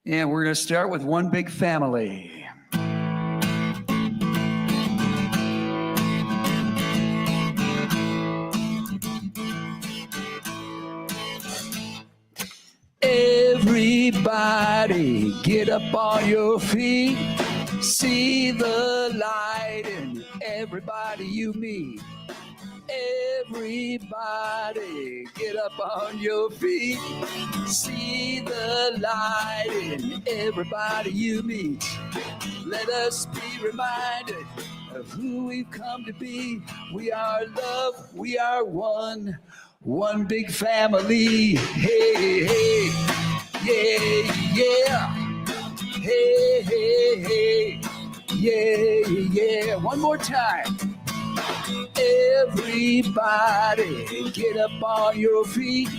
And we're going to start with one big family. Everybody get up on your feet. See the light in everybody you meet. Everybody get up on your feet. See the light in everybody you meet. Let us be reminded of who we've come to be. We are love, we are one big family. Hey, hey, yeah, yeah. Hey, hey, hey, yeah, yeah. One more time. Everybody get up on your feet.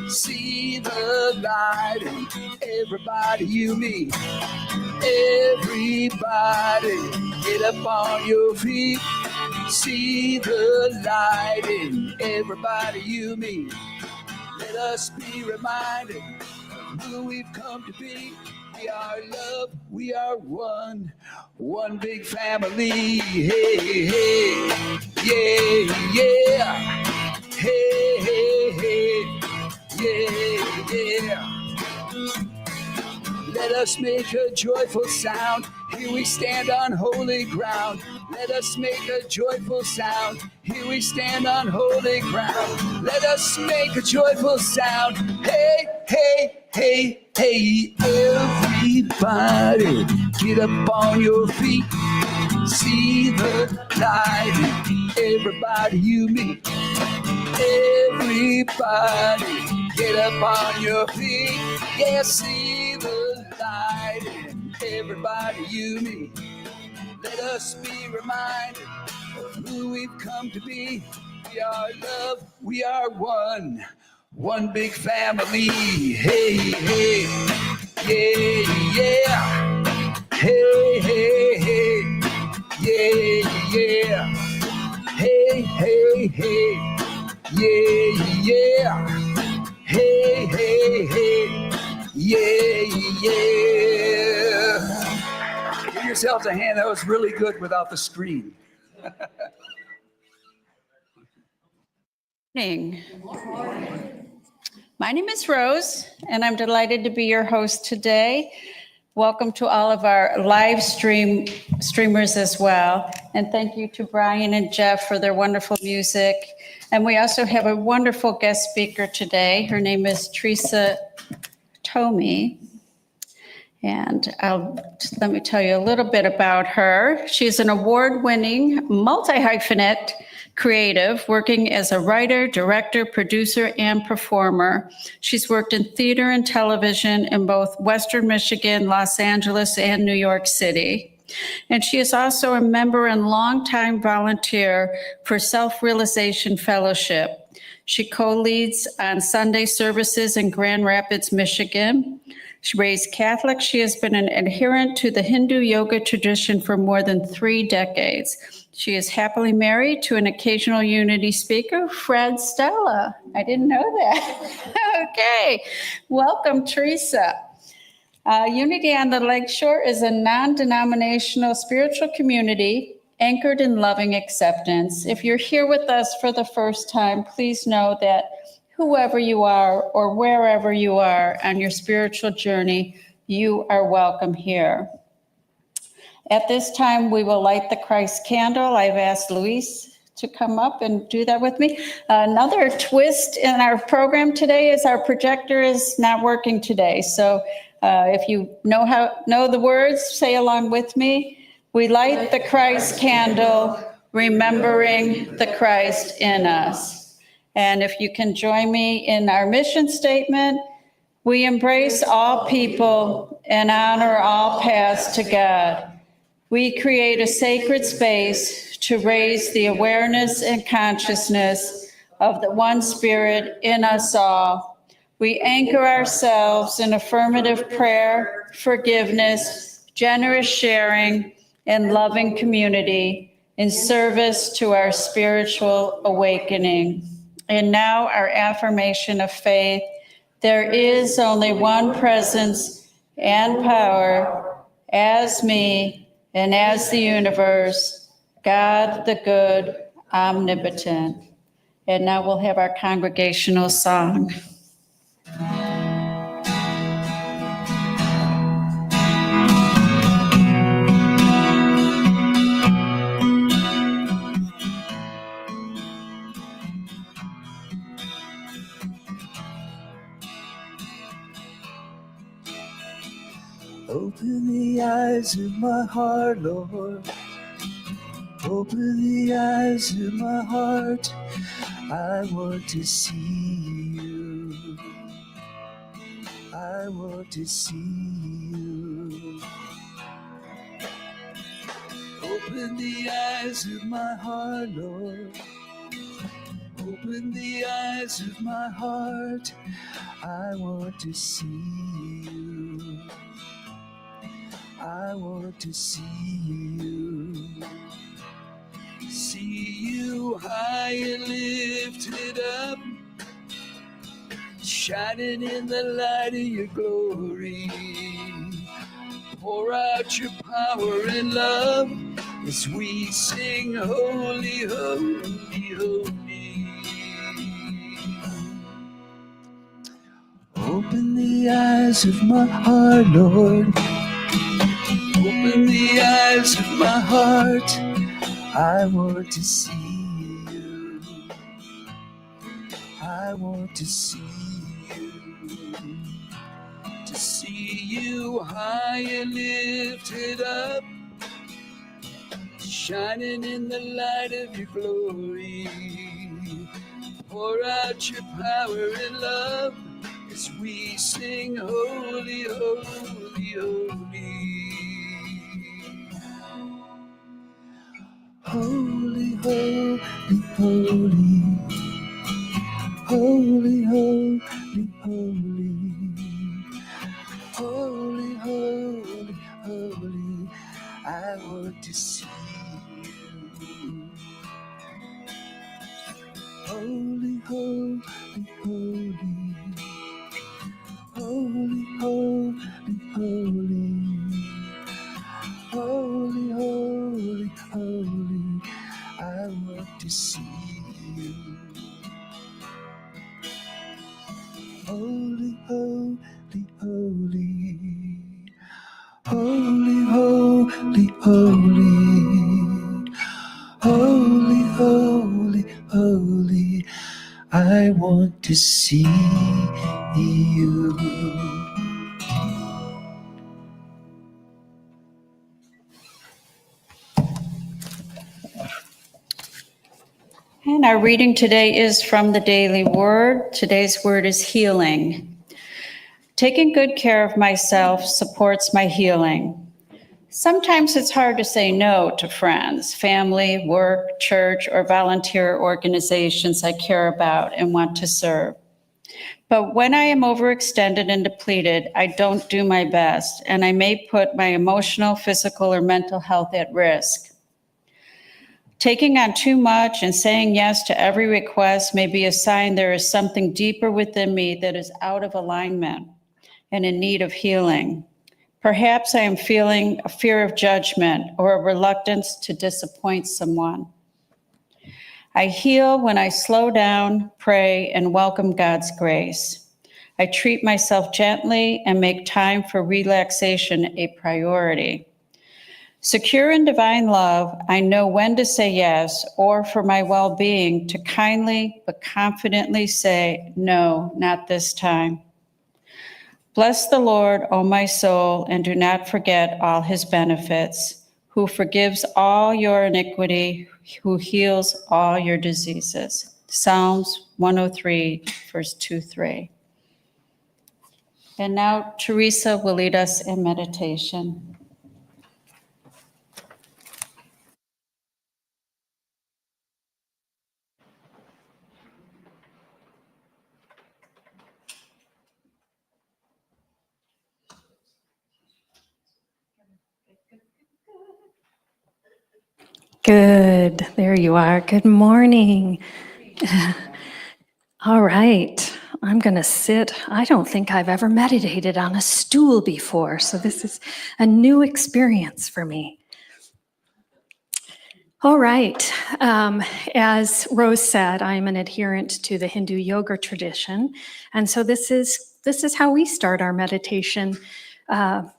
See the light in everybody you meet. Everybody get up on your feet. See the light in everybody you meet. Let us be reminded of who we've come to be. We are love, we are one big family. Hey, hey, yeah, yeah. Hey, hey, hey, yeah, yeah. Let us make a joyful sound. Here we stand on holy ground. Let us make a joyful sound. Here we stand on holy ground. Let us make a joyful sound. Hey, hey, hey, hey, everybody get up on your feet. See the light in everybody you meet. Everybody get up on your feet. Yeah, see the light in everybody you meet. Let us be reminded of who we've come to be. We are love, we are one big family. Hey, hey, yeah, yeah. Hey, hey, hey, yeah, yeah. Hey, hey, hey, yeah, yeah. Hey, hey, hey, yeah, yeah. Give yourselves a hand. That was really good without the screen. Good morning. My name is Rose, and I'm delighted to be your host today. Welcome to all of our live streamers as well. And thank you to Brian and Jeff for their wonderful music. And we also have a wonderful guest speaker today. Her name is Teresa Thome. And let me tell you a little bit about her. She's an award-winning multi-hyphenate creative, working as a writer, director, producer, and performer. She's worked in theater and television in both Western Michigan, Los Angeles, and New York City. And she is also a member and longtime volunteer for Self-Realization Fellowship. She co-leads on Sunday services in Grand Rapids, Michigan. She raised Catholic. She has been an adherent to the Hindu yoga tradition for more than 3 decades. She is happily married to an occasional Unity speaker, Fred Stella. I didn't know that. Okay, welcome, Teresa. Unity on the Lakeshore is a non-denominational spiritual community anchored in loving acceptance. If you're here with us for the first time, please know that whoever you are or wherever you are on your spiritual journey, you are welcome here. At this time, we will light the Christ candle. I've asked Luis to come up and do that with me. Another twist in our program today is our projector is not working today. So if you know the words, say along with me. We light the Christ candle, remembering the Christ in us. And if you can join me in our mission statement, we embrace all people and honor all paths to God. We create a sacred space to raise the awareness and consciousness of the one Spirit in us all. We anchor ourselves in affirmative prayer, forgiveness, generous sharing, and loving community in service to our spiritual awakening. And now our affirmation of faith. There is only one presence and power as me and as the universe, God the good, omnipotent. And now we'll have our congregational song. Open the eyes of my heart, Lord. Open the eyes of my heart. I want to see you. I want to see you. Open the eyes of my heart, Lord. Open the eyes of my heart. I want to see you. I want to see you. See you high and lifted up, shining in the light of your glory. Pour out your power and love as we sing holy, holy, holy. Open the eyes of my heart, Lord. Open the eyes of my heart. I want to see you. I want to see you. To see you high and lifted up, shining in the light of your glory. Pour out your power and love as we sing holy, holy, holy. Holy, holy, holy. Holy, holy, holy. Holy, holy, holy. I want to see you. Holy, holy, holy. Holy, holy, holy. Holy, holy, holy. I want to see you. Holy, holy, holy. Holy, holy, holy. Holy, holy, holy. I want to see you. And our reading today is from the Daily Word. Today's word is healing. Taking good care of myself supports my healing. Sometimes it's hard to say no to friends, family, work, church, or volunteer organizations I care about and want to serve. But when I am overextended and depleted, I don't do my best, and I may put my emotional, physical, or mental health at risk. Taking on too much and saying yes to every request may be a sign there is something deeper within me that is out of alignment and in need of healing. Perhaps I am feeling a fear of judgment or a reluctance to disappoint someone. I heal when I slow down, pray, and welcome God's grace. I treat myself gently and make time for relaxation a priority. Secure in divine love, I know when to say yes, or for my well-being, to kindly but confidently say, no, not this time. Bless the Lord, O my soul, and do not forget all his benefits, who forgives all your iniquity, who heals all your diseases. Psalms 103, verse 2-3. And now Teresa will lead us in meditation. Good. There you are. Good morning. All right. I'm going to sit. I don't think I've ever meditated on a stool before, so this is a new experience for me. All right. As Rose said, I'm an adherent to the Hindu yoga tradition, and so this is how we start our meditation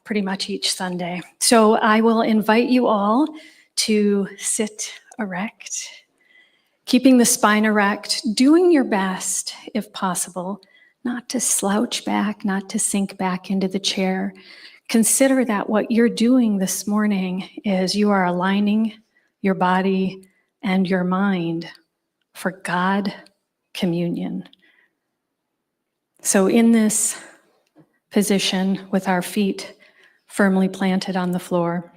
pretty much each Sunday. So I will invite you all to sit erect, keeping the spine erect, doing your best, if possible, not to slouch back, not to sink back into the chair. Consider that what you're doing this morning is you are aligning your body and your mind for God communion. So in this position, with our feet firmly planted on the floor,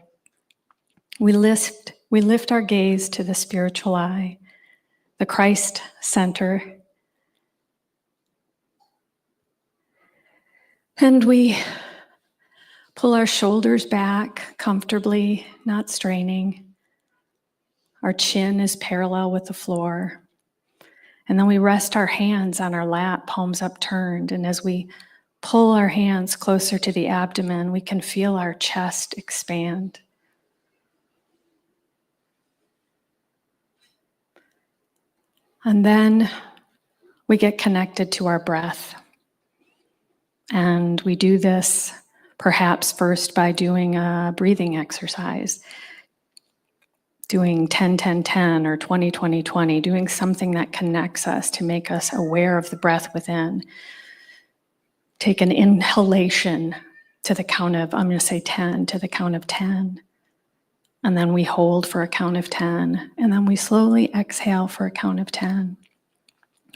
we lift our gaze to the spiritual eye, the Christ center, and we pull our shoulders back comfortably, not straining. Our chin is parallel with the floor. And then we rest our hands on our lap, palms upturned. And as we pull our hands closer to the abdomen, we can feel our chest expand. And then we get connected to our breath. And we do this perhaps first by doing a breathing exercise, doing 10-10-10 or 20-20-20, doing something that connects us to make us aware of the breath within. Take an inhalation to the count of, I'm going to say 10, to the count of 10. And then we hold for a count of 10. And then we slowly exhale for a count of 10.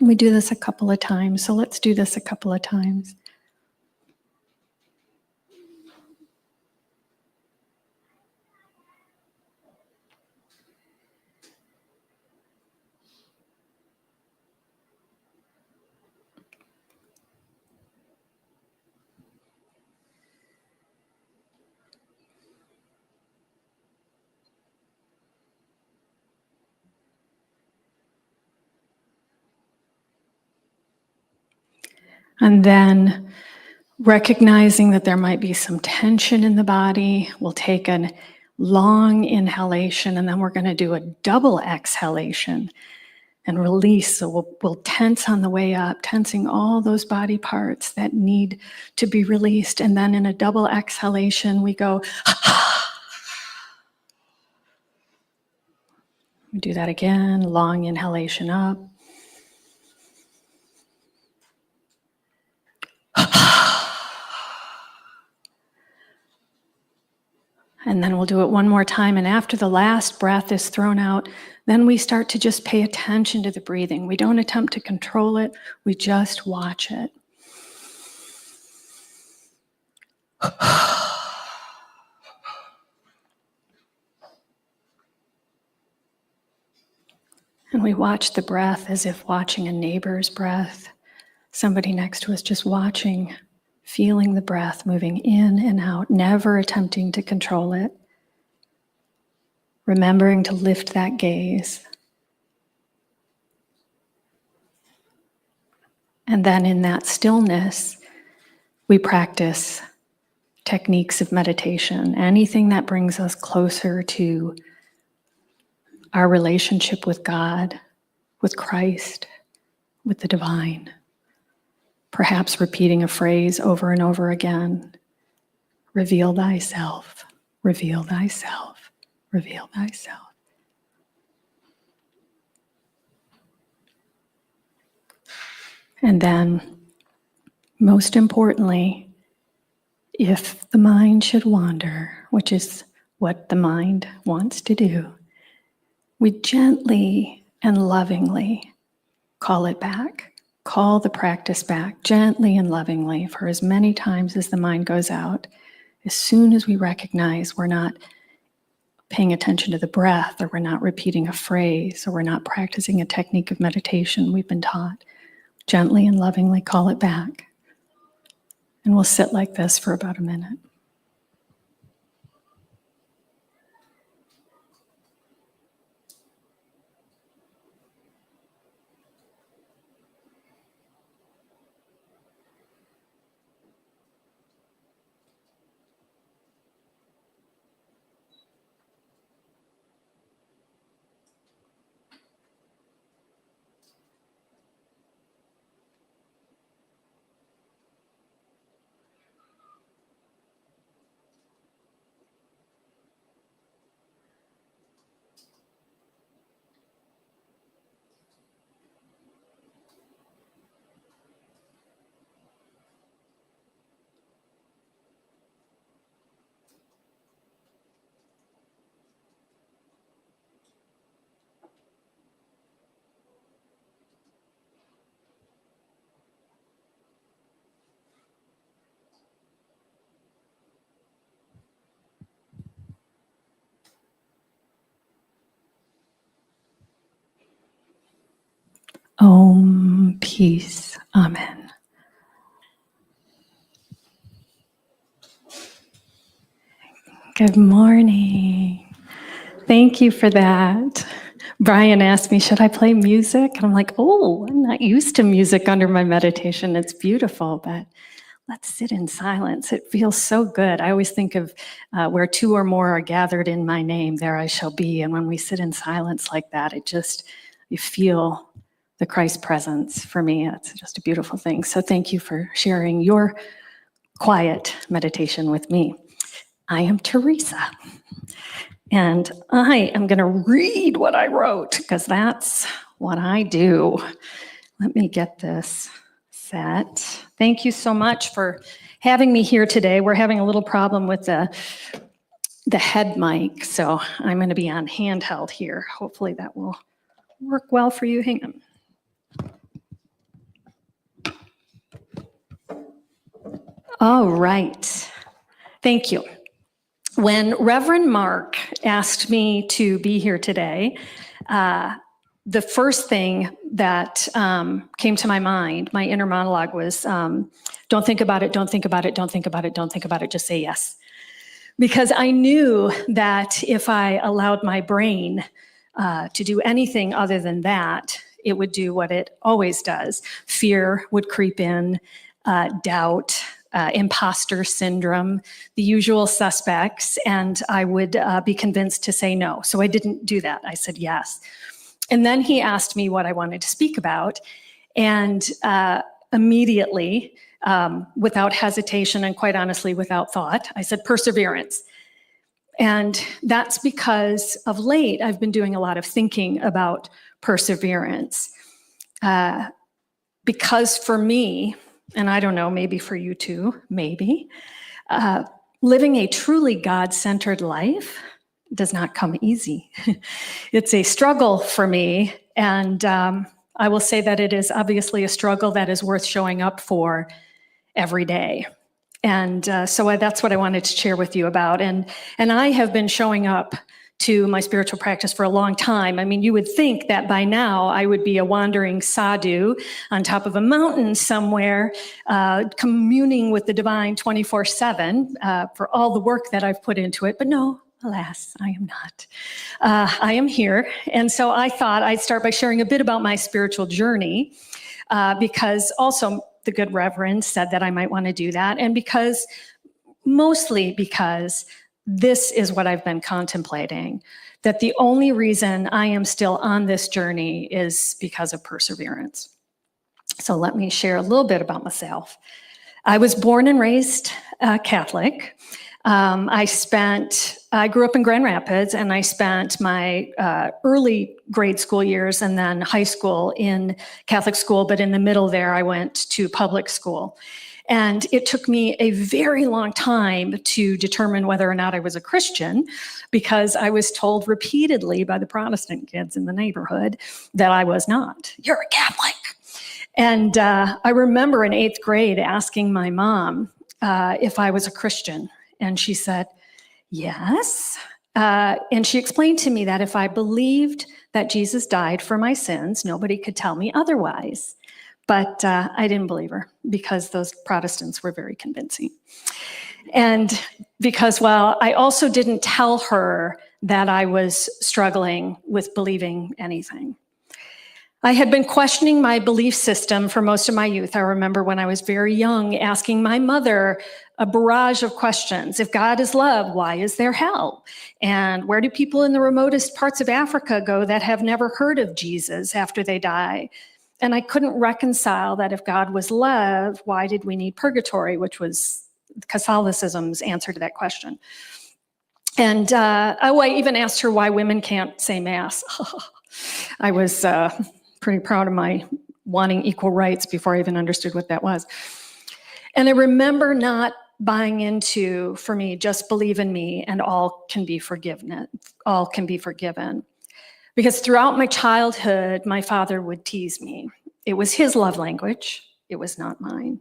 We do this a couple of times, so let's do this a couple of times. And then recognizing that there might be some tension in the body, we'll take a long inhalation, and then we're going to do a double exhalation and release. So we'll tense on the way up, tensing all those body parts that need to be released. And then in a double exhalation, we go, we do that again, long inhalation up. And then we'll do it one more time. And after the last breath is thrown out, then we start to just pay attention to the breathing. We don't attempt to control it. We just watch it. And we watch the breath as if watching a neighbor's breath. Somebody next to us just watching, feeling the breath moving in and out, never attempting to control it. Remembering to lift that gaze. And then in that stillness, we practice techniques of meditation, anything that brings us closer to our relationship with God, with Christ, with the divine. Perhaps repeating a phrase over and over again. Reveal thyself, reveal thyself, reveal thyself. And then, most importantly, if the mind should wander, which is what the mind wants to do, we gently and lovingly call it back, call the practice back, gently and lovingly for as many times as the mind goes out. As soon as we recognize we're not paying attention to the breath, or we're not repeating a phrase, or we're not practicing a technique of meditation we've been taught, gently and lovingly call it back. And we'll sit like this for about a minute. Om, peace. Amen. Good morning. Thank you for that. Brian asked me, should I play music? And I'm like, oh, I'm not used to music under my meditation. It's beautiful, but let's sit in silence. It feels so good. I always think of where two or more are gathered in my name, there I shall be. And when we sit in silence like that, you feel the Christ presence. For me, it's just a beautiful thing. So thank you for sharing your quiet meditation with me. I am Teresa. And I am going to read what I wrote because that's what I do. Let me get this set. Thank you so much for having me here today. We're having a little problem with the head mic, so I'm going to be on handheld here. Hopefully that will work well for you. Hang on. All right. Thank you. When Reverend Mark asked me to be here today, the first thing that came to my mind, my inner monologue was, don't think about it, don't think about it, don't think about it, don't think about it, just say yes. Because I knew that if I allowed my brain to do anything other than that, it would do what it always does. Fear would creep in, doubt, imposter syndrome, the usual suspects, and I would be convinced to say no. So I didn't do that. I said yes. And then he asked me what I wanted to speak about, and immediately, without hesitation and quite honestly without thought, I said perseverance. And that's because of late, I've been doing a lot of thinking about perseverance. Because for me, and I don't know, maybe for you too, maybe, living a truly God-centered life does not come easy. It's a struggle for me, and I will say that it is obviously a struggle that is worth showing up for every day. And so that's what I wanted to share with you about. And I have been showing up to my spiritual practice for a long time. I mean, you would think that by now I would be a wandering sadhu on top of a mountain somewhere, communing with the divine 24/7 for all the work that I've put into it. But no, alas, I am not. I am here. And so I thought I'd start by sharing a bit about my spiritual journey, because also the good Reverend said that I might want to do that. And mostly because this is what I've been contemplating, that the only reason I am still on this journey is because of perseverance. So let me share a little bit about myself. I was born and raised Catholic. I grew up in Grand Rapids, and I spent my early grade school years and then high school in Catholic school, but in the middle there, I went to public school. And it took me a very long time to determine whether or not I was a Christian, because I was told repeatedly by the Protestant kids in the neighborhood that I was not. You're a Catholic. And I remember in 8th grade asking my mom if I was a Christian. And she said, yes. And she explained to me that if I believed that Jesus died for my sins, nobody could tell me otherwise. But I didn't believe her, because those Protestants were very convincing. And because, well, I also didn't tell her that I was struggling with believing anything. I had been questioning my belief system for most of my youth. I remember when I was very young asking my mother a barrage of questions. If God is love, why is there hell? And where do people in the remotest parts of Africa go that have never heard of Jesus after they die? And I couldn't reconcile that if God was love, why did we need purgatory, which was Catholicism's answer to that question. And I even asked her why women can't say Mass. I was pretty proud of my wanting equal rights before I even understood what that was. And I remember not buying into, for me, just believe in me and all can be forgiven. All can be forgiven. Because throughout my childhood, my father would tease me. It was his love language. It was not mine.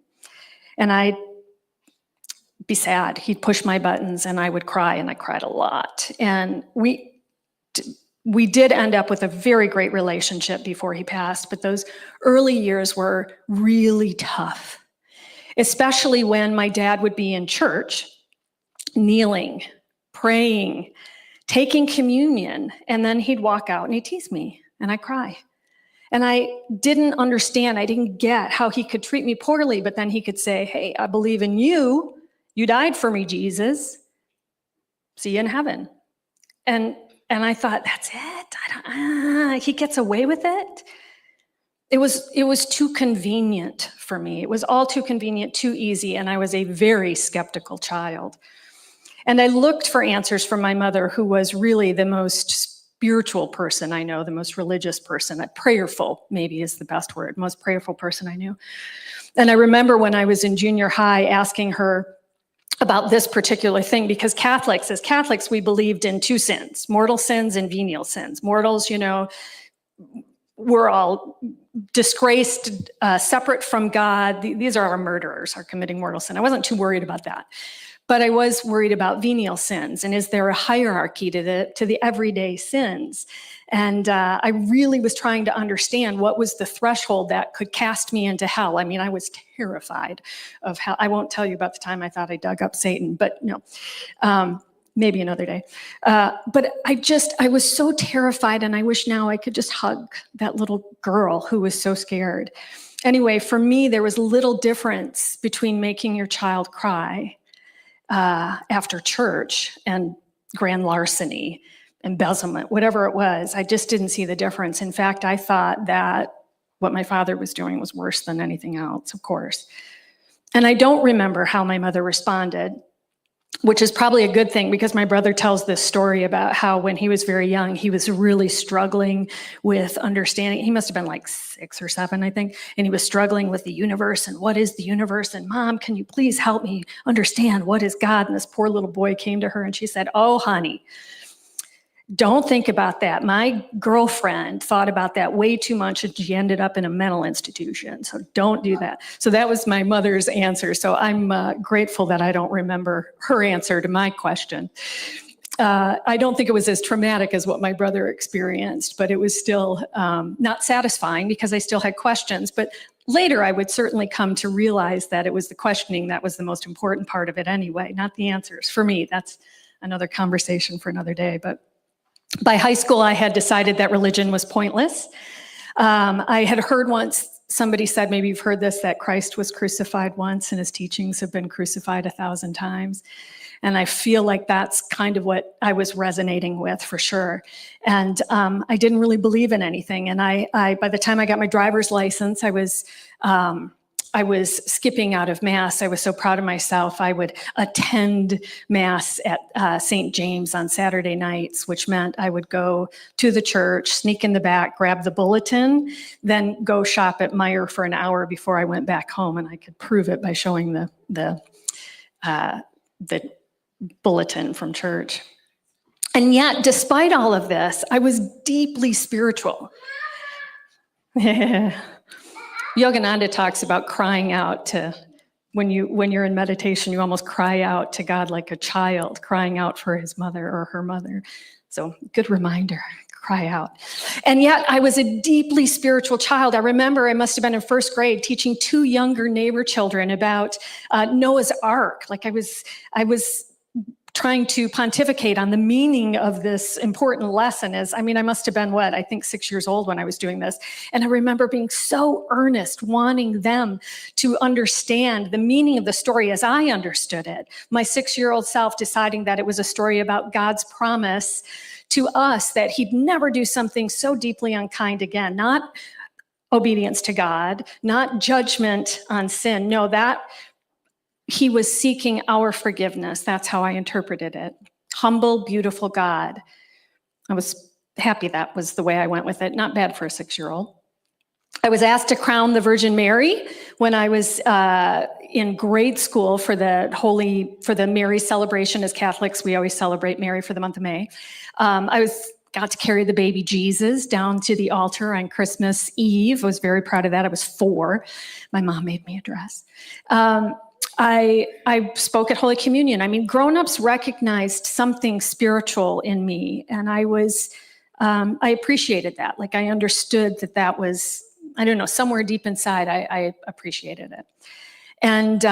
And I'd be sad. He'd push my buttons and I would cry, and I cried a lot. And we did end up with a very great relationship before he passed, but those early years were really tough, especially when my dad would be in church, kneeling, praying, taking communion, and then he'd walk out and he'd tease me, and I'd cry. And I didn't understand, I didn't get how he could treat me poorly, but then he could say, hey, I believe in you. You died for me, Jesus. See you in heaven. And I thought, that's it? He gets away with it? It was too convenient for me. It was all too convenient, too easy, and I was a very skeptical child. And I looked for answers from my mother, who was really the most spiritual person I know, the most religious person, prayerful maybe is the best word, most prayerful person I knew. And I remember when I was in junior high asking her about this particular thing, because as Catholics, we believed in two sins, mortal sins and venial sins. Mortals, we're all disgraced, separate from God. These are our murderers, are committing mortal sin. I wasn't too worried about that. But I was worried about venial sins, and is there a hierarchy to the everyday sins? And I really was trying to understand what was the threshold that could cast me into hell. I mean, I was terrified of hell. I won't tell you about the time I thought I dug up Satan, but no, maybe another day. But I was so terrified, and I wish now I could just hug that little girl who was so scared. Anyway, for me, there was little difference between making your child cry after church and grand larceny, embezzlement, whatever it was. I just didn't see the difference. In fact, I thought that what my father was doing was worse than anything else, of course. And I don't remember how my mother responded, which is probably a good thing, because my brother tells this story about how when he was very young, he was really struggling with understanding. He must have been like 6 or 7, I think. And he was struggling with the universe and what is the universe? And Mom, can you please help me understand what is God? And this poor little boy came to her and she said, oh, honey, don't think about that. My girlfriend thought about that way too much and she ended up in a mental institution. So don't do that. So that was my mother's answer. So I'm grateful that I don't remember her answer to my question. I don't think it was as traumatic as what my brother experienced, but it was still not satisfying because I still had questions. But later I would certainly come to realize that it was the questioning that was the most important part of it anyway, not the answers. For me, that's another conversation for another day. But by high school, I had decided that religion was pointless. I had heard once, somebody said, maybe you've heard this, that Christ was crucified once and his teachings have been crucified 1,000 times. And I feel like that's kind of what I was resonating with for sure. And I didn't really believe in anything. And I by the time I got my driver's license, I was skipping out of Mass. I was so proud of myself. I would attend Mass at St. James on Saturday nights, which meant I would go to the church, sneak in the back, grab the bulletin, then go shop at Meijer for an hour before I went back home. And I could prove it by showing the bulletin from church. And yet, despite all of this, I was deeply spiritual. Yogananda talks about crying out to, when you're in meditation, you almost cry out to God like a child, crying out for his mother or her mother. So good reminder, cry out. And yet I was a deeply spiritual child. I remember I must have been in first grade teaching 2 younger neighbor children about Noah's Ark. Like I was trying to pontificate on the meaning of this important lesson. I must have been, I think 6 years old when I was doing this. And I remember being so earnest, wanting them to understand the meaning of the story as I understood it. My 6-year-old self deciding that it was a story about God's promise to us that he'd never do something so deeply unkind again. Not obedience to God, not judgment on sin. No, that he was seeking our forgiveness. That's how I interpreted it. Humble, beautiful God. I was happy that was the way I went with it. Not bad for a 6-year-old. I was asked to crown the Virgin Mary when I was in grade school for the Mary celebration. As Catholics, we always celebrate Mary for the month of May. Got to carry the baby Jesus down to the altar on Christmas Eve. I was very proud of that. I was 4. My mom made me a dress. I spoke at Holy Communion. Grown-ups recognized something spiritual in me, and I was I appreciated that. Like I understood that was, I don't know, somewhere deep inside, I appreciated it. And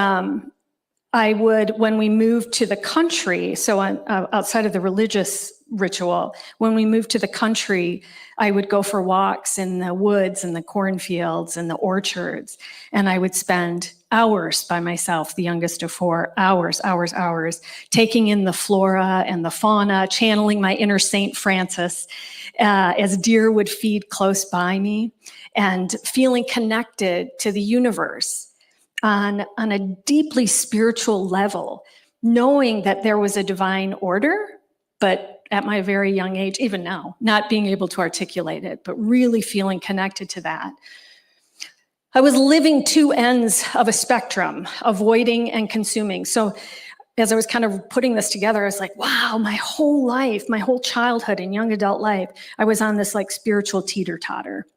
I would, when we moved to the country, so outside of the religious ritual, when we moved to the country, I would go for walks in the woods and the cornfields and the orchards, and I would spend hours by myself, the youngest of 4, hours, taking in the flora and the fauna, channeling my inner Saint Francis as deer would feed close by me, and feeling connected to the universe on a deeply spiritual level, knowing that there was a divine order, but at my very young age, even now, not being able to articulate it, but really feeling connected to that. I was living 2 ends of a spectrum, avoiding and consuming. So as I was kind of putting this together, I was like, wow, my whole life, my whole childhood and young adult life, I was on this like spiritual teeter-totter.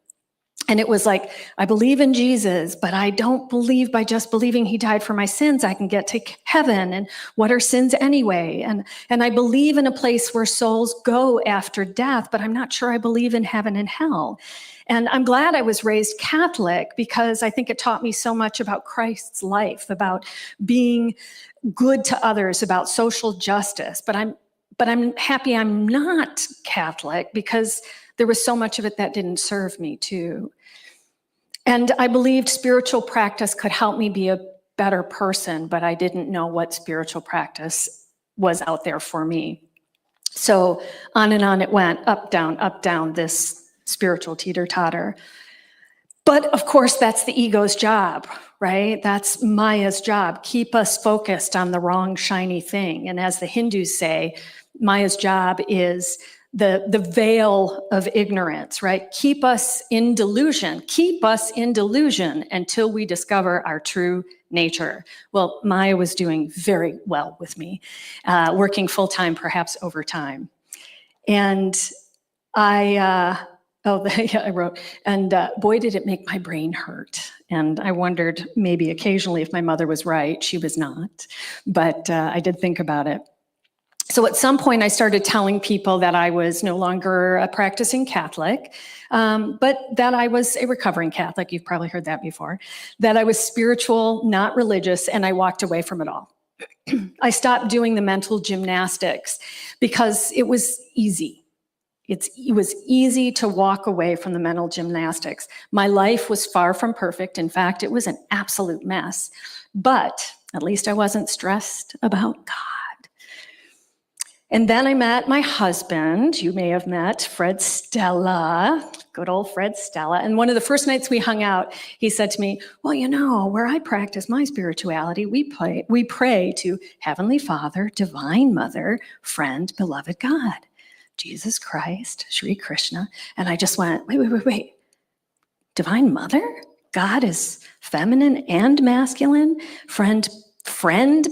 And it was like, I believe in Jesus, but I don't believe by just believing he died for my sins, I can get to heaven. And what are sins anyway? And I believe in a place where souls go after death, but I'm not sure I believe in heaven and hell. And I'm glad I was raised Catholic because I think it taught me so much about Christ's life, about being good to others, about social justice. But I'm happy I'm not Catholic because there was so much of it that didn't serve me too. And I believed spiritual practice could help me be a better person, but I didn't know what spiritual practice was out there for me. So on and on it went, up, down, this spiritual teeter-totter. But of course, that's the ego's job, right? That's Maya's job. Keep us focused on the wrong shiny thing. And as the Hindus say, Maya's job is the veil of ignorance, right? Keep us in delusion until we discover our true nature. Well, Maya was doing very well with me, working full-time, perhaps overtime. And I wrote, and boy, did it make my brain hurt. And I wondered maybe occasionally if my mother was right. She was not, but I did think about it. So at some point I started telling people that I was no longer a practicing Catholic, but that I was a recovering Catholic. You've probably heard that before. That I was spiritual, not religious, and I walked away from it all. I stopped doing the mental gymnastics because it was easy. It was easy to walk away from the mental gymnastics. My life was far from perfect. In fact, it was an absolute mess. But at least I wasn't stressed about God. And then I met my husband. You may have met Fred Stella, good old Fred Stella. And one of the first nights we hung out, he said to me, well, you know, where I practice my spirituality, we pray to Heavenly Father, Divine Mother, Friend, Beloved God, Jesus Christ, Sri Krishna. And I just went, wait. Divine Mother? God is feminine and masculine? Friend,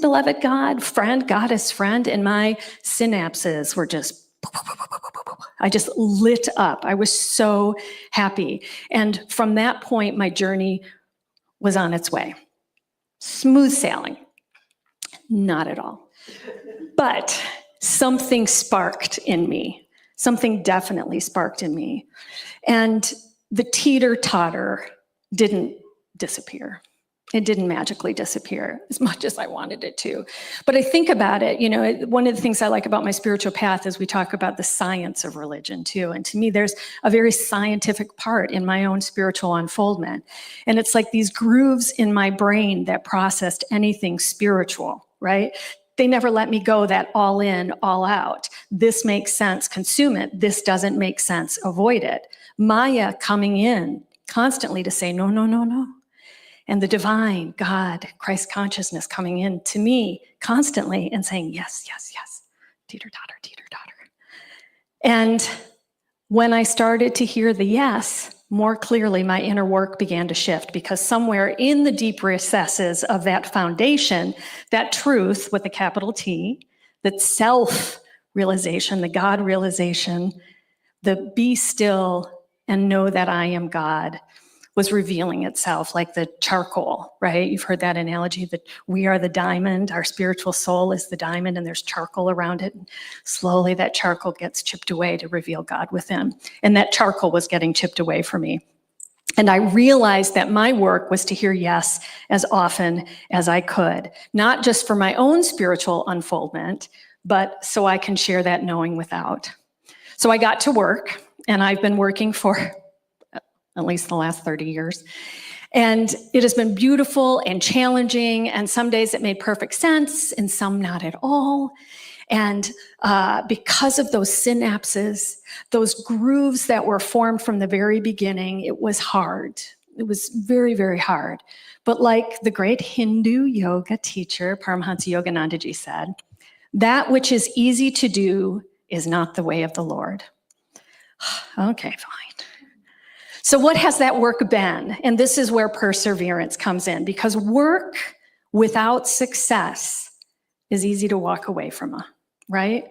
beloved God, friend, goddess, friend, and my synapses were just, I just lit up. I was so happy. And from that point, my journey was on its way. Smooth sailing. Not at all. But something sparked in me. Something definitely sparked in me. And the teeter-totter didn't disappear. It didn't magically disappear as much as I wanted it to. But I think about it, you know, one of the things I like about my spiritual path is we talk about the science of religion too. And to me, there's a very scientific part in my own spiritual unfoldment. And it's like these grooves in my brain that processed anything spiritual, right? They never let me go that all in, all out. This makes sense, consume it. This doesn't make sense, avoid it. Maya coming in constantly to say, no. And the divine God, Christ consciousness coming in to me constantly and saying, yes, teeter-totter. And when I started to hear the yes more clearly, my inner work began to shift, because somewhere in the deep recesses of that foundation, that truth with a capital T, that self-realization, the God realization, the be still and know that I am God, was revealing itself, like the charcoal, right? You've heard that analogy that we are the diamond, our spiritual soul is the diamond, and there's charcoal around it. And slowly that charcoal gets chipped away to reveal God within. And that charcoal was getting chipped away for me. And I realized that my work was to hear yes as often as I could, not just for my own spiritual unfoldment, but so I can share that knowing without. So I got to work, and I've been working for at least the last 30 years. And it has been beautiful and challenging, and some days it made perfect sense, and some not at all. And because of those synapses, those grooves that were formed from the very beginning, it was hard. It was very, very hard. But like the great Hindu yoga teacher, Paramahansa Yoganandaji said, that which is easy to do is not the way of the Lord. Okay, fine. So what has that work been? And this is where perseverance comes in, because work without success is easy to walk away from, right?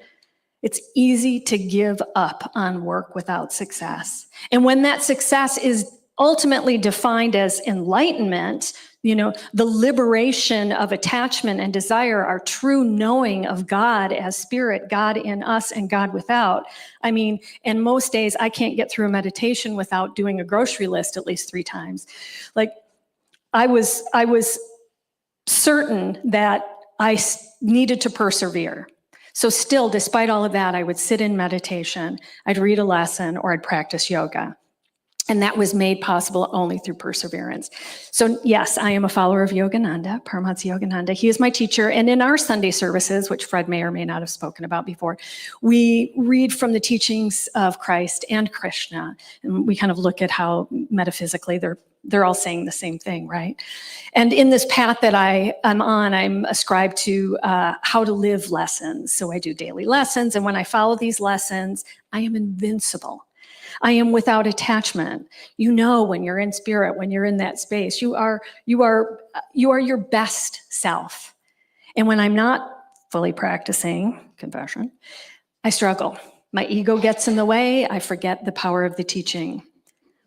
It's easy to give up on work without success. And when that success is ultimately defined as enlightenment, the liberation of attachment and desire, our true knowing of God as spirit, God in us and God without. And most days I can't get through a meditation without doing a grocery list at least 3 times. Like I was certain that I needed to persevere. So still, despite all of that, I would sit in meditation, I'd read a lesson, or I'd practice yoga. And that was made possible only through perseverance. So yes, I am a follower of Yogananda, Paramahansa Yogananda. He is my teacher. And in our Sunday services, which Fred may or may not have spoken about before, we read from the teachings of Christ and Krishna. And we kind of look at how metaphysically they're all saying the same thing, right? And in this path that I'm on, I'm ascribed to how to live lessons. So I do daily lessons. And when I follow these lessons, I am invincible. I am without attachment. When you're in spirit, when you're in that space, you are your best self. And when I'm not fully practicing, confession, I struggle. My ego gets in the way. I forget the power of the teaching.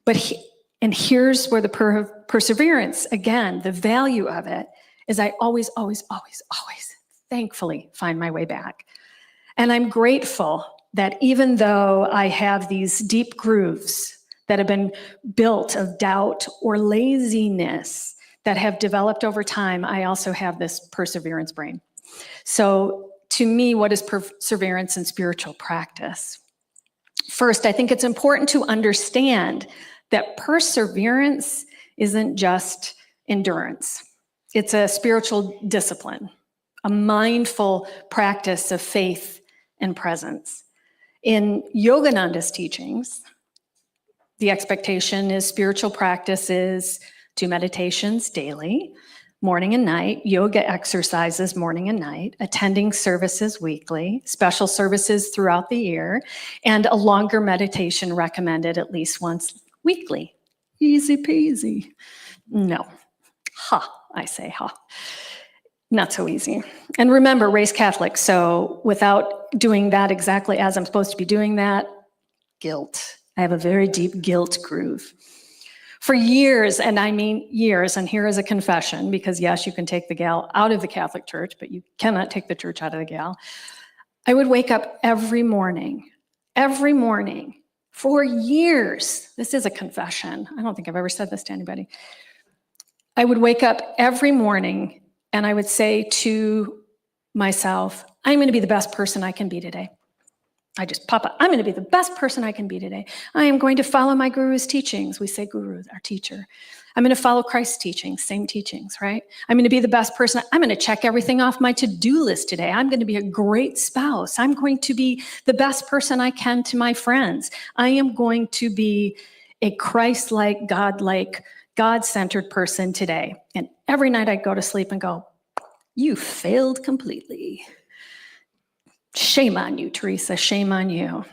And here's where the perseverance, again, the value of it is I always, thankfully find my way back. And I'm grateful that even though I have these deep grooves that have been built of doubt or laziness that have developed over time, I also have this perseverance brain. So to me, what is perseverance in spiritual practice? First, I think it's important to understand that perseverance isn't just endurance. It's a spiritual discipline, a mindful practice of faith and presence. In Yogananda's teachings, the expectation is spiritual practices, 2 meditations daily, morning and night, yoga exercises morning and night, attending services weekly, special services throughout the year, and a longer meditation recommended at least once weekly. Easy peasy. No. I say ha. Not so easy. And remember, raised Catholic, so without doing that exactly as I'm supposed to be doing that, guilt. I have a very deep guilt groove. For years, and I mean years, and here is a confession, because yes, you can take the gal out of the Catholic Church, but you cannot take the church out of the gal. I would wake up every morning, for years. This is a confession. I don't think I've ever said this to anybody. I would wake up every morning and I would say to myself, I'm going to be the best person I can be today. I just pop up. I'm going to be the best person I can be today. I am going to follow my guru's teachings. We say guru, our teacher. I'm going to follow Christ's teachings, same teachings, right? I'm going to be the best person. I'm going to check everything off my to-do list today. I'm going to be a great spouse. I'm going to be the best person I can to my friends. I am going to be a Christ-like, God-like, God-centered person today. And every night I go to sleep and go, you failed completely. Shame on you, Teresa, shame on you.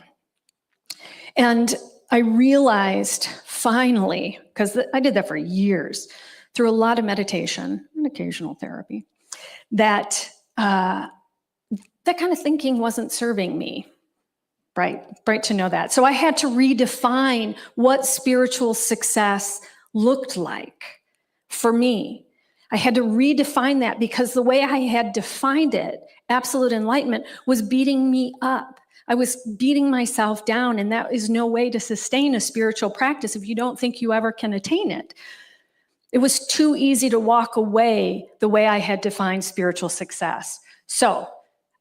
And I realized finally, because I did that for years, through a lot of meditation and occasional therapy, that that kind of thinking wasn't serving me. Right to know that. So I had to redefine what spiritual success looked like for me. I had to redefine that because the way I had defined it, absolute enlightenment, was beating me up. I was beating myself down, and that is no way to sustain a spiritual practice if you don't think you ever can attain it. It was too easy to walk away the way I had defined spiritual success. So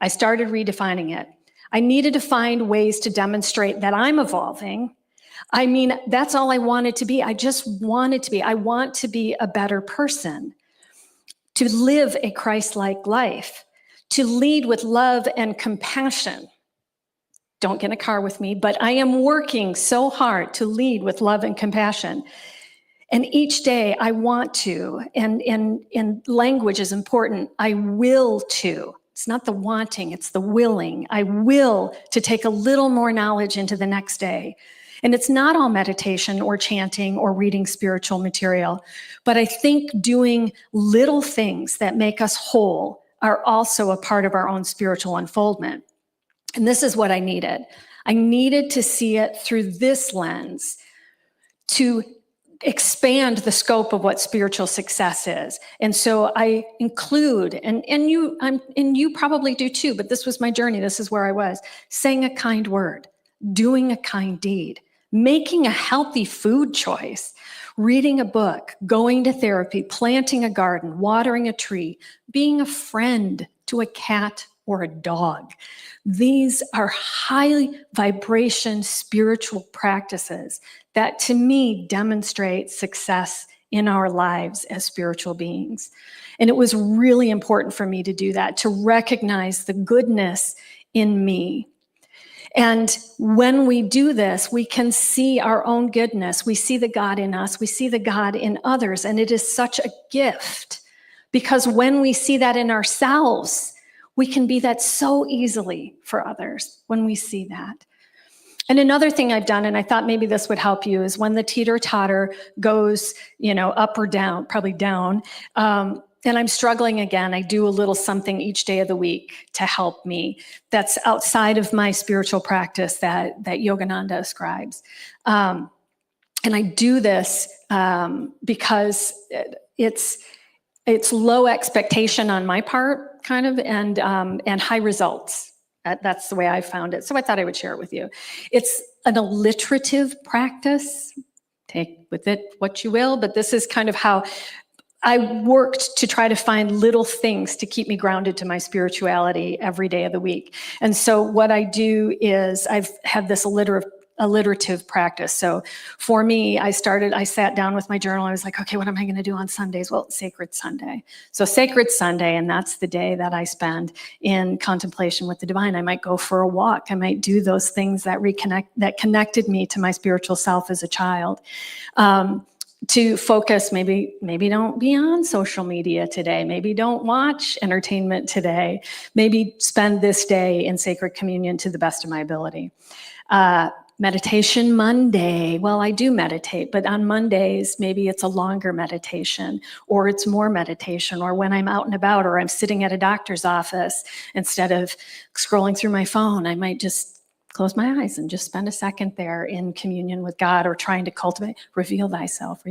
I started redefining it. I needed to find ways to demonstrate that I'm evolving. I mean, that's all I wanted to be. I just wanted to be. I want to be a better person, to live a Christ-like life, to lead with love and compassion. Don't get in a car with me, but I am working so hard to lead with love and compassion. And each day I want to, and language is important, I will to. It's not the wanting, it's the willing. I will to take a little more knowledge into the next day. And it's not all meditation or chanting or reading spiritual material, but I think doing little things that make us whole are also a part of our own spiritual unfoldment. And this is what I needed. I needed to see it through this lens to expand the scope of what spiritual success is. And so I include, and you probably do too, but this was my journey, this is where I was, saying a kind word, doing a kind deed, making a healthy food choice, reading a book, going to therapy, planting a garden, watering a tree, being a friend to a cat or a dog. These are high vibration spiritual practices that to me demonstrate success in our lives as spiritual beings. And it was really important for me to do that, to recognize the goodness in me. And when we do this, we can see our own goodness. We see the God in us. We see the God in others. And it is such a gift because when we see that in ourselves, we can be that so easily for others when we see that. And another thing I've done, and I thought maybe this would help you, is when the teeter-totter goes, up or down, probably down, and I'm struggling again, I do a little something each day of the week to help me that's outside of my spiritual practice that Yogananda ascribes. And I do this because it's low expectation on my part, kind of, and high results. That's the way I found it. So I thought I would share it with you. It's an alliterative practice. Take with it what you will, but this is kind of how I worked to try to find little things to keep me grounded to my spirituality every day of the week. And so what I do is I've had this alliterative practice. So for me, I sat down with my journal. I was like, okay, what am I going to do on Sundays? Well, Sacred Sunday. So Sacred Sunday, and that's the day that I spend in contemplation with the divine. I might go for a walk. I might do those things that connected me to my spiritual self as a child. To focus, maybe don't be on social media today. Maybe don't watch entertainment today. Maybe spend this day in sacred communion to the best of my ability. Meditation Monday. Well, I do meditate, but on Mondays, maybe it's a longer meditation, or it's more meditation, or when I'm out and about, or I'm sitting at a doctor's office, instead of scrolling through my phone, I might just close my eyes and just spend a second there in communion with God, or trying to cultivate, reveal thyself.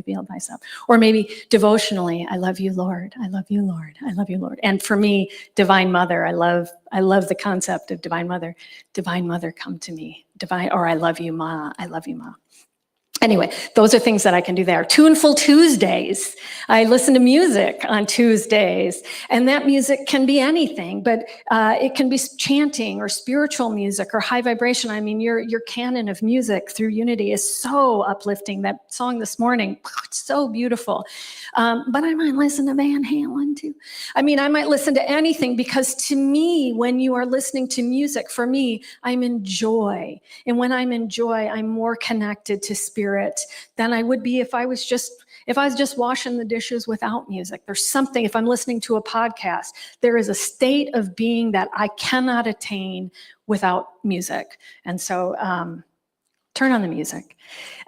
Or maybe devotionally, I love you, Lord. I love you, Lord. I love you, Lord. And for me, Divine Mother, I love the concept of Divine Mother. Divine Mother, come to me. Or I love you, Ma. I love you, Ma. Anyway, those are things that I can do there. Tuneful Tuesdays. I listen to music on Tuesdays, and that music can be anything, but it can be chanting or spiritual music or high vibration. I mean, your canon of music through unity is so uplifting. That song this morning, it's so beautiful. But I might listen to Van Halen too. I mean, I might listen to anything, because to me, when you are listening to music, for me, I'm in joy. And when I'm in joy, I'm more connected to spirit than I would be if I was just washing the dishes without music. There's something, if I'm listening to a podcast, there is a state of being that I cannot attain without music. And so turn on the music.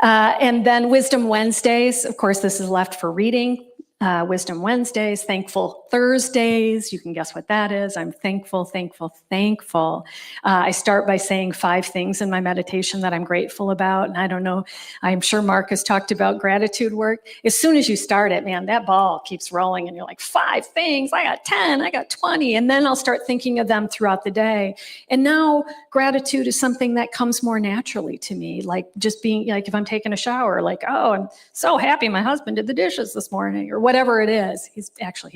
And then Wisdom Wednesdays, of course, this is left for reading. Wisdom Wednesdays, Thankful Thursdays. You can guess what that is. I'm thankful, thankful, thankful. I start by saying 5 things in my meditation that I'm grateful about. And I don't know, I'm sure Mark has talked about gratitude work. As soon as you start it, man, that ball keeps rolling and you're like, 5 things, I got 10, I got 20. And then I'll start thinking of them throughout the day. And now gratitude is something that comes more naturally to me. Like just being like, if I'm taking a shower, like, oh, I'm so happy my husband did the dishes this morning, or whatever it is. He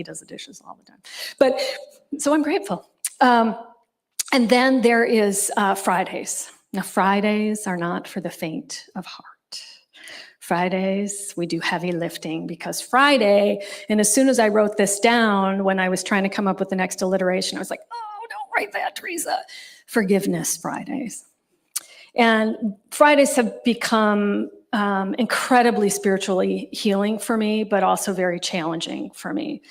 does the dishes all the time. But so I'm grateful. And then there is Fridays. Now, Fridays are not for the faint of heart. Fridays, we do heavy lifting because Friday, and as soon as I wrote this down, when I was trying to come up with the next alliteration, I was like, oh, don't write that, Teresa. Forgiveness Fridays. And Fridays have become incredibly spiritually healing for me, but also very challenging for me.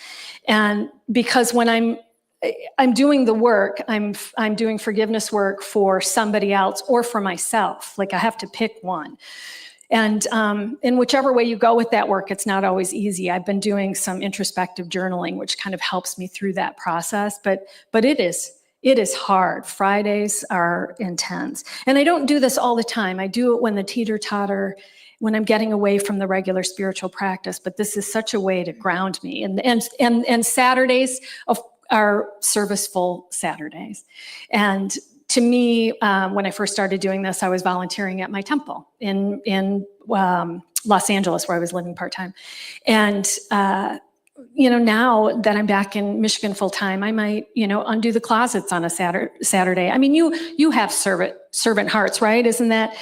And because when I'm doing the work, I'm doing forgiveness work for somebody else or for myself. Like I have to pick one. And in whichever way you go with that work, it's not always easy. I've been doing some introspective journaling, which kind of helps me through that process, but it is hard. Fridays are intense. And I don't do this all the time. I do it when the teeter-totter, when I'm getting away from the regular spiritual practice, but this is such a way to ground me. And Saturdays are serviceful Saturdays. And to me, when I first started doing this, I was volunteering at my temple in Los Angeles, where I was living part-time. And now that I'm back in Michigan full time, I might, undo the closets on a Saturday. I mean, you have servant hearts, right? Isn't that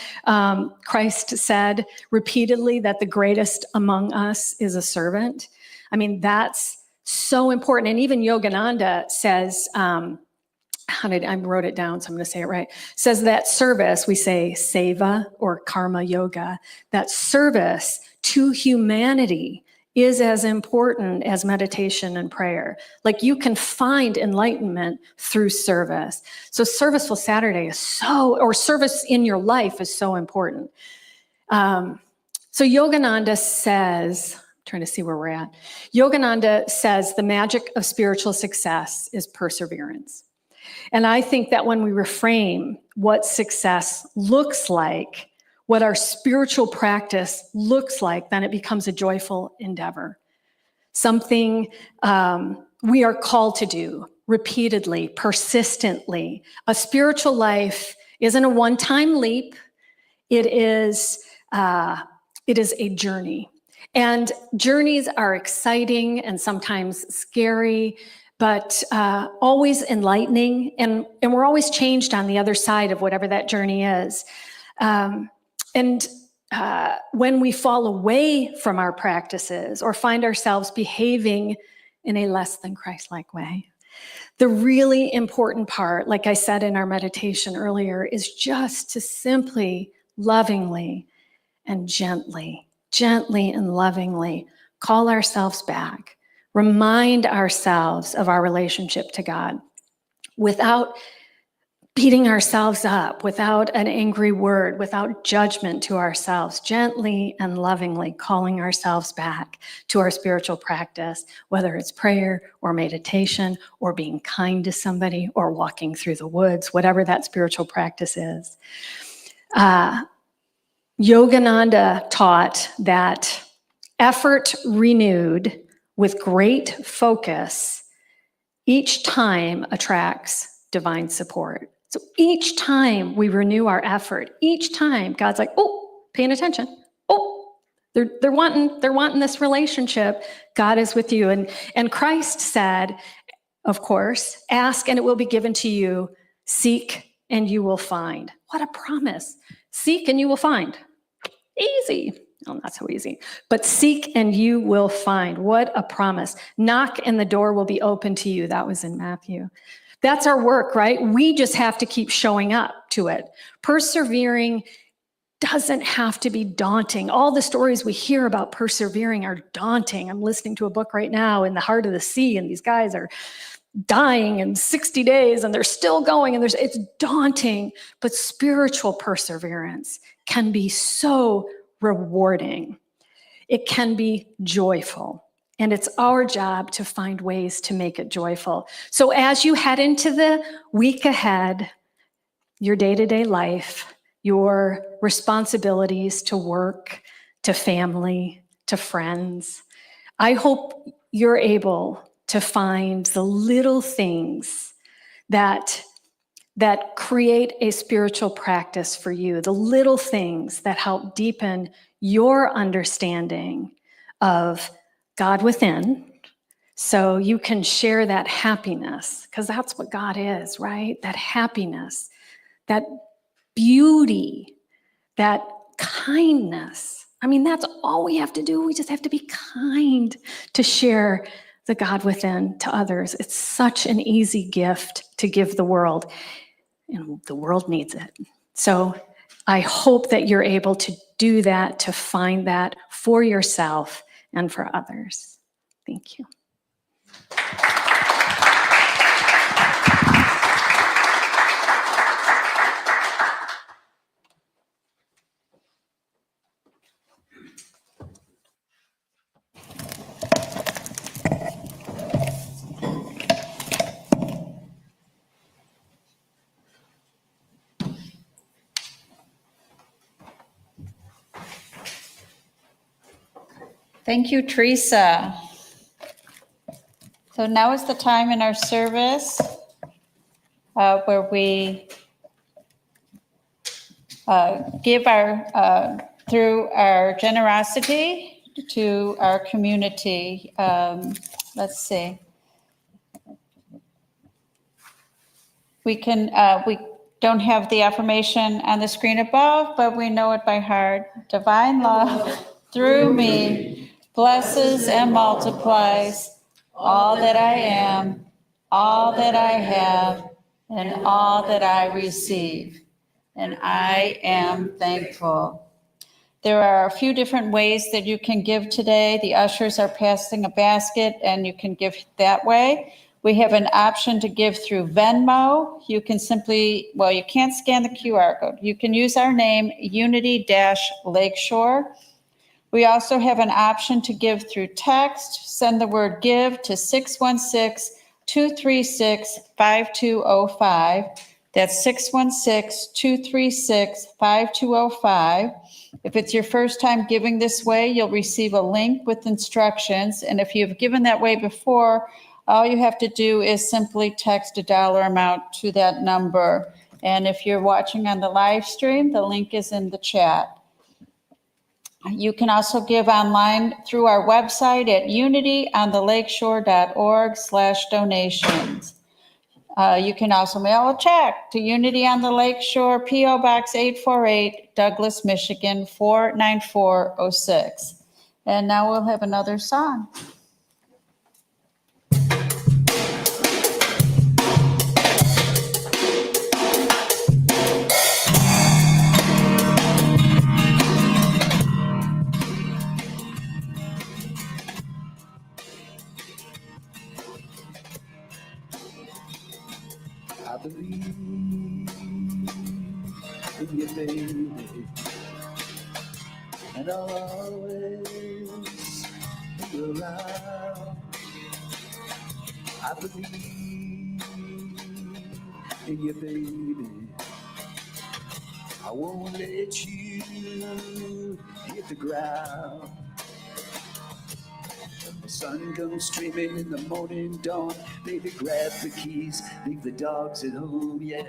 Christ said repeatedly that the greatest among us is a servant? I mean, that's so important. And even Yogananda says, I wrote it down, so I'm going to say it right. Says that service, we say seva or karma yoga, that service to humanity is as important as meditation and prayer. Like you can find enlightenment through service. So Serviceful Saturday or service in your life is so important. So Yogananda says, I'm trying to see where we're at. Yogananda says the magic of spiritual success is perseverance. And I think that when we reframe what success looks like, what our spiritual practice looks like, then it becomes a joyful endeavor. Something we are called to do repeatedly, persistently. A spiritual life isn't a one-time leap. It is a journey. And journeys are exciting and sometimes scary, but always enlightening. And we're always changed on the other side of whatever that journey is. And when we fall away from our practices or find ourselves behaving in a less than Christ-like way, the really important part, like I said in our meditation earlier, is just to simply, lovingly and gently and lovingly call ourselves back, remind ourselves of our relationship to God without beating ourselves up, without an angry word, without judgment to ourselves, gently and lovingly calling ourselves back to our spiritual practice, whether it's prayer or meditation or being kind to somebody or walking through the woods, whatever that spiritual practice is. Yogananda taught that effort renewed with great focus each time attracts divine support. So each time we renew our effort, each time God's like, oh, paying attention. Oh, they're wanting this relationship. God is with you. And Christ said, of course, ask and it will be given to you. Seek and you will find. What a promise. Seek and you will find. Easy. Oh, not so easy. But seek and you will find. What a promise. Knock and the door will be open to you. That was in Matthew. That's our work, right? We just have to keep showing up to it. Persevering doesn't have to be daunting. All the stories we hear about persevering are daunting. I'm listening to a book right now, In the Heart of the Sea, and these guys are dying in 60 days and they're still going, and it's daunting. But spiritual perseverance can be so rewarding. It can be joyful. And it's our job to find ways to make it joyful. So as you head into the week ahead, your day-to-day life, your responsibilities to work, to family, to friends, I hope you're able to find the little things that create a spiritual practice for you, the little things that help deepen your understanding of God within, so you can share that happiness, because that's what God is, right? That happiness, that beauty, that kindness. I mean, that's all we have to do. We just have to be kind to share the God within to others. It's such an easy gift to give the world, and the world needs it. So I hope that you're able to do that, to find that for yourself and for others. Thank you. Thank you, Teresa. So now is the time in our service where we give through our generosity to our community. Let's see. We don't have the affirmation on the screen above, but we know it by heart. Divine love through me blesses and multiplies all that I am, all that I have, and all that I receive. And I am thankful. There are a few different ways that you can give today. The ushers are passing a basket and you can give that way. We have an option to give through Venmo. You can you can't scan the QR code. You can use our name, Unity-Lakeshore. We also have an option to give through text. Send the word give to 616-236-5205. That's 616-236-5205. If it's your first time giving this way, you'll receive a link with instructions. And if you've given that way before, all you have to do is simply text a dollar amount to that number. And if you're watching on the live stream, the link is in the chat. You can also give online through our website at unityontheLakeshore.org/donations. You can also mail a check to Unity on the Lakeshore, P.O. Box 848, Douglas, Michigan 49406. And now we'll have another song. I believe in you, baby, and I'll always be around. I believe in you, baby. I won't let you hit the ground. The sun comes streaming in the morning dawn. Baby, grab the keys, leave the dogs at home, yeah.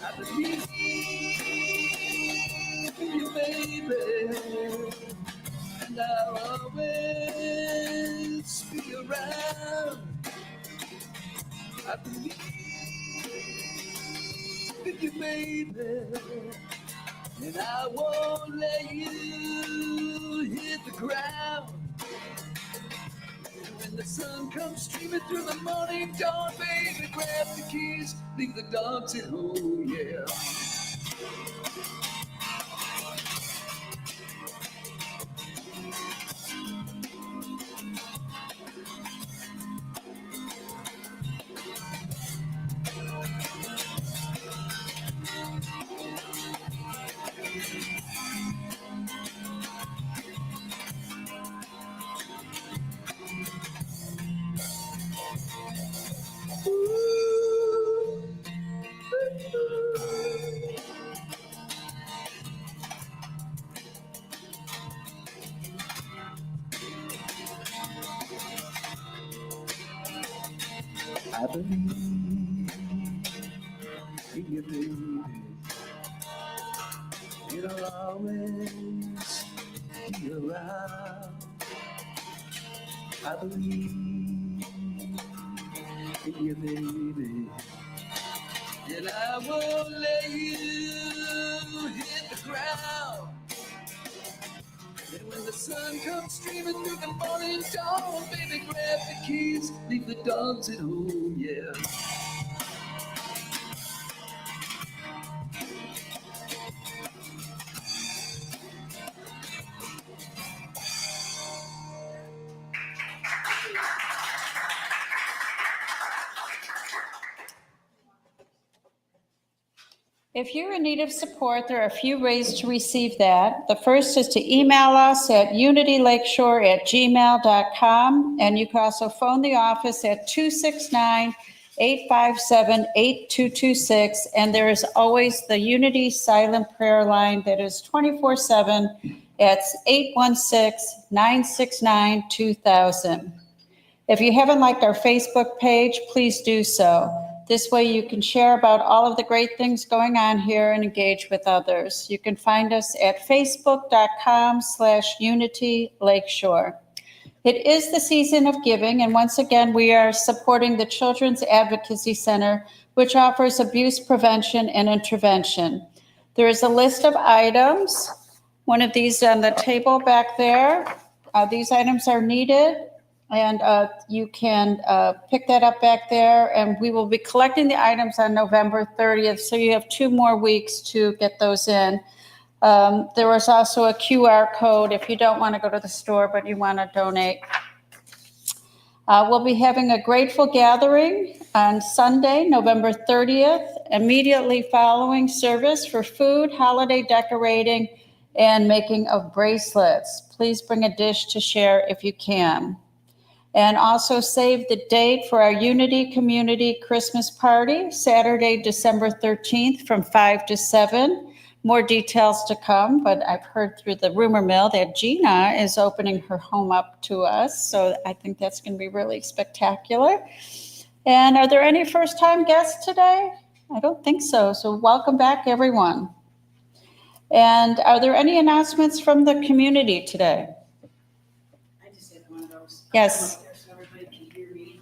I believe in you, baby, and I'll always be around. I believe in you, baby, and I won't let you hit the ground. When the sun comes streaming through the morning dawn, baby, grab the keys, leave the dogs at home, yeah. I believe in you, baby. It'll always be around. I believe in you, baby. And I won't let you hit the ground. And when the sun comes streaming through the morning dawn, baby, grab the keys, leave the dogs at home, yeah. If you're in need of support, there are a few ways to receive that. The first is to email us at unitylakeshore@gmail.com, and you can also phone the office at 269-857-8226, and there is always the Unity silent prayer line that is 24/7. It's 816-969-2000. If you haven't liked our Facebook page, please do so. This way you can share about all of the great things going on here and engage with others. You can find us at facebook.com/Unity Lakeshore. It is the season of giving, and once again, we are supporting the Children's Advocacy Center, which offers abuse prevention and intervention. There is a list of items. One of these on the table back there. These items are needed. And you can pick that up back there, and we will be collecting the items on November 30th, so you have 2 more weeks to get those in. There was also a QR code if you don't want to go to the store, but you want to donate. We'll be having a grateful gathering on Sunday, November 30th, immediately following service for food, holiday decorating, and making of bracelets. Please bring a dish to share if you can. And also save the date for our Unity Community Christmas Party, Saturday, December 13th from 5 to 7. More details to come, but I've heard through the rumor mill that Gina is opening her home up to us, so I think that's going to be really spectacular. And are there any first-time guests today? I don't think so, so welcome back, everyone. And are there any announcements from the community today? I just had one of those. Yes. Up there so everybody can hear me.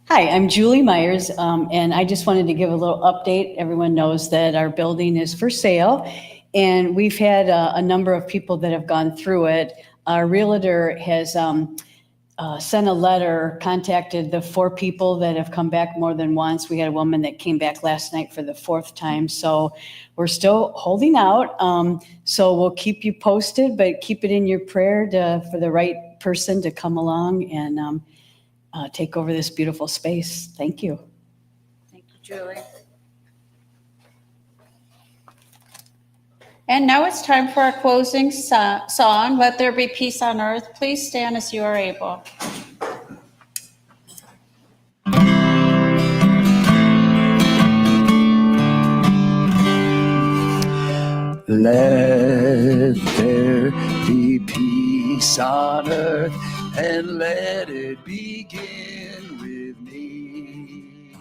Hi, I'm Julie Myers, and I just wanted to give a little update. Everyone knows that our building is for sale, and we've had a number of people that have gone through it. Our realtor has sent a letter, contacted the 4 people that have come back more than once. We had a woman that came back last night for the 4th time, so we're still holding out. So we'll keep you posted, but keep it in your prayer for the right person to come along and take over this beautiful space. Thank you. Thank you, Julie. And now it's time for our closing song, Let There Be Peace on Earth. Please stand as you are able. Let there be peace on earth, and let it begin with me.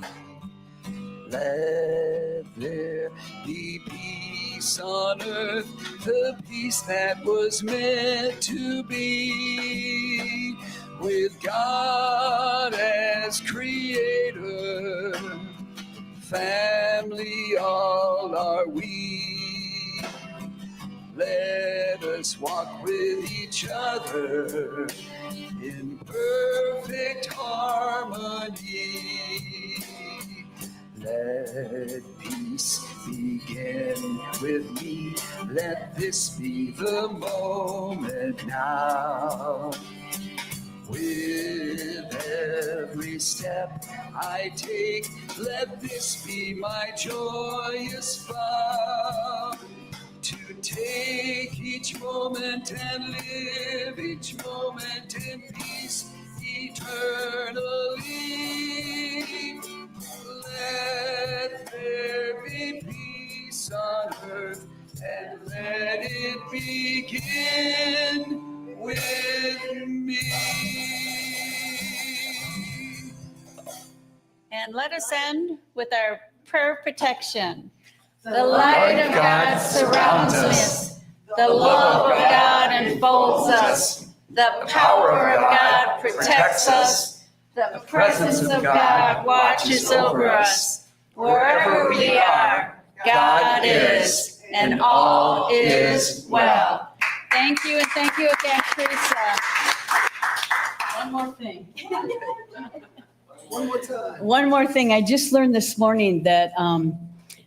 Let there be peace on earth, the peace that was meant to be, with God as creator, family all are we. Let us walk with each other in perfect harmony. Let peace begin with me. Let this be the moment now. With every step I take, let this be my joyous vow. To take each moment and live each moment in peace eternally. Let there be peace on earth, and let it begin with me. And let us end with our prayer of protection. The light of God surrounds us. The love of God enfolds us. The power of God protects us. The presence of God watches over us. Wherever we are, God is, and all is well. Thank you, and thank you again, Teresa. One more thing. One more time. One more thing. I just learned this morning that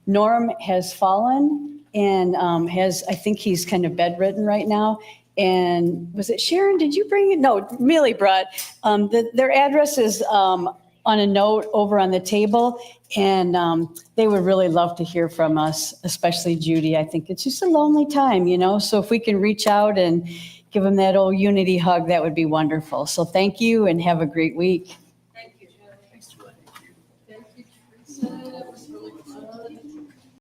Norm has fallen and I think he's kind of bedridden right now. And was it Sharon? Did you bring it? No, Millie brought. Their address is on a note over on the table. And they would really love to hear from us, especially Judy. I think it's just a lonely time, you know? So if we can reach out and give them that old unity hug, that would be wonderful. So thank you and have a great week. Thank you, Julie. Thank you, Teresa. That was really fun.